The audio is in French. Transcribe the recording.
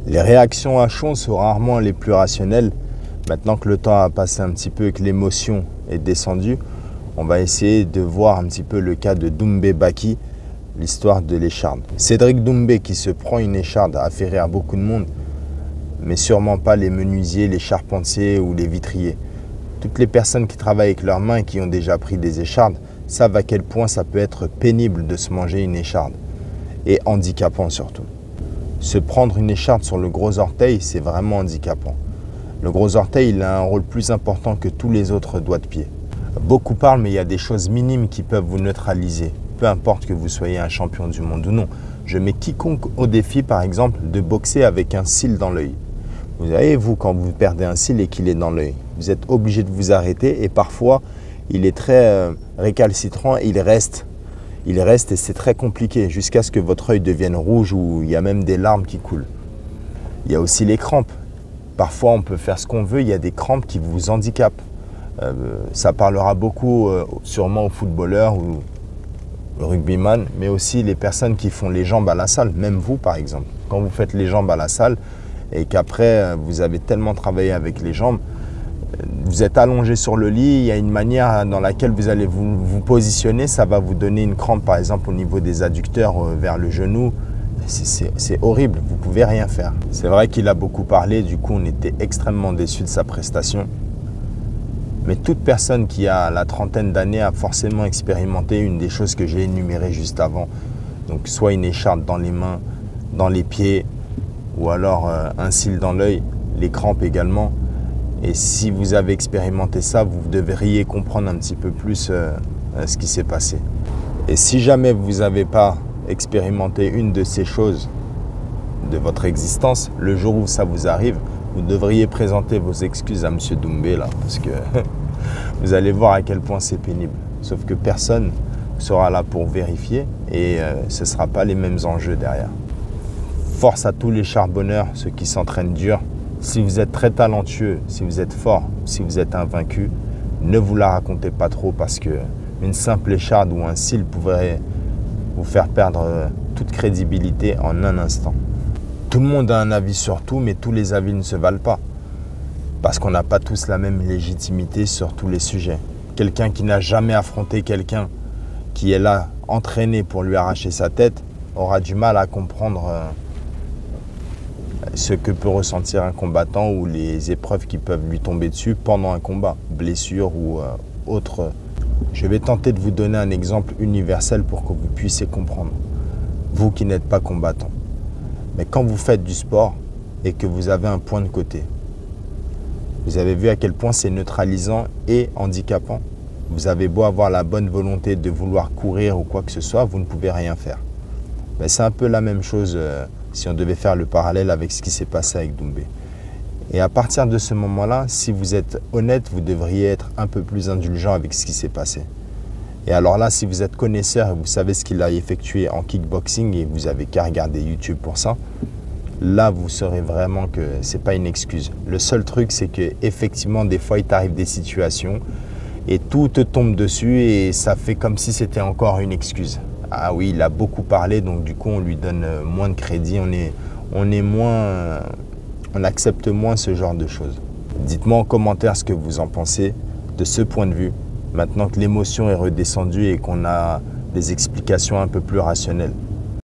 Les réactions à chaud sont rarement les plus rationnelles. Maintenant que le temps a passé un petit peu et que l'émotion est descendue, on va essayer de voir un petit peu le cas de Doumbé Baki, l'histoire de l'écharde. Cédric Doumbé qui se prend une écharde a fait rire beaucoup de monde, mais sûrement pas les menuisiers, les charpentiers ou les vitriers. Toutes les personnes qui travaillent avec leurs mains et qui ont déjà pris des échardes savent à quel point ça peut être pénible de se manger une écharde, et handicapant surtout. Se prendre une écharde sur le gros orteil, c'est vraiment handicapant. Le gros orteil, il a un rôle plus important que tous les autres doigts de pied. Beaucoup parlent, mais il y a des choses minimes qui peuvent vous neutraliser, peu importe que vous soyez un champion du monde ou non. Je mets quiconque au défi, par exemple, de boxer avec un cil dans l'œil. Vous savez, vous, quand vous perdez un cil et qu'il est dans l'œil, vous êtes obligé de vous arrêter et parfois, il est très récalcitrant, il reste et c'est très compliqué jusqu'à ce que votre œil devienne rouge ou il y a même des larmes qui coulent. Il y a aussi les crampes. Parfois, on peut faire ce qu'on veut, il y a des crampes qui vous handicapent. Ça parlera beaucoup sûrement aux footballeurs ou aux rugbyman, mais aussi les personnes qui font les jambes à la salle, même vous par exemple. Quand vous faites les jambes à la salle et qu'après vous avez tellement travaillé avec les jambes, vous êtes allongé sur le lit, il y a une manière dans laquelle vous allez vous positionner, ça va vous donner une crampe par exemple au niveau des adducteurs vers le genou. C'est horrible, vous ne pouvez rien faire. C'est vrai qu'il a beaucoup parlé, du coup on était extrêmement déçus de sa prestation. Mais toute personne qui a la trentaine d'années a forcément expérimenté une des choses que j'ai énumérées juste avant. Donc soit une écharde dans les mains, dans les pieds, ou alors un cil dans l'œil, les crampes également. Et si vous avez expérimenté ça, vous devriez comprendre un petit peu plus ce qui s'est passé. Et si jamais vous n'avez pas expérimenter une de ces choses de votre existence, le jour où ça vous arrive, vous devriez présenter vos excuses à M. Doumbé là, parce que vous allez voir à quel point c'est pénible. Sauf que personne sera là pour vérifier et ce ne sera pas les mêmes enjeux derrière. Force à tous les charbonneurs, ceux qui s'entraînent dur. Si vous êtes très talentueux, si vous êtes fort, si vous êtes invaincu, ne vous la racontez pas trop parce que une simple écharde ou un cil pourrait vous faire perdre toute crédibilité en un instant. Tout le monde a un avis sur tout, mais tous les avis ne se valent pas. Parce qu'on n'a pas tous la même légitimité sur tous les sujets. Quelqu'un qui n'a jamais affronté quelqu'un qui est là, entraîné pour lui arracher sa tête, aura du mal à comprendre ce que peut ressentir un combattant ou les épreuves qui peuvent lui tomber dessus pendant un combat, blessure ou autre. Je vais tenter de vous donner un exemple universel pour que vous puissiez comprendre. Vous qui n'êtes pas combattant. Mais quand vous faites du sport et que vous avez un point de côté, vous avez vu à quel point c'est neutralisant et handicapant. Vous avez beau avoir la bonne volonté de vouloir courir ou quoi que ce soit, vous ne pouvez rien faire. Mais c'est un peu la même chose si on devait faire le parallèle avec ce qui s'est passé avec Doumbé. Et à partir de ce moment-là, si vous êtes honnête, vous devriez être un peu plus indulgent avec ce qui s'est passé. Et alors là, si vous êtes connaisseur et vous savez ce qu'il a effectué en kickboxing et vous avez qu'à regarder YouTube pour ça, là, vous saurez vraiment que ce n'est pas une excuse. Le seul truc, c'est qu'effectivement, des fois, il t'arrive des situations et tout te tombe dessus et ça fait comme si c'était encore une excuse. Ah oui, il a beaucoup parlé, donc du coup, on lui donne moins de crédit, on accepte moins ce genre de choses. Dites-moi en commentaire ce que vous en pensez de ce point de vue, maintenant que l'émotion est redescendue et qu'on a des explications un peu plus rationnelles.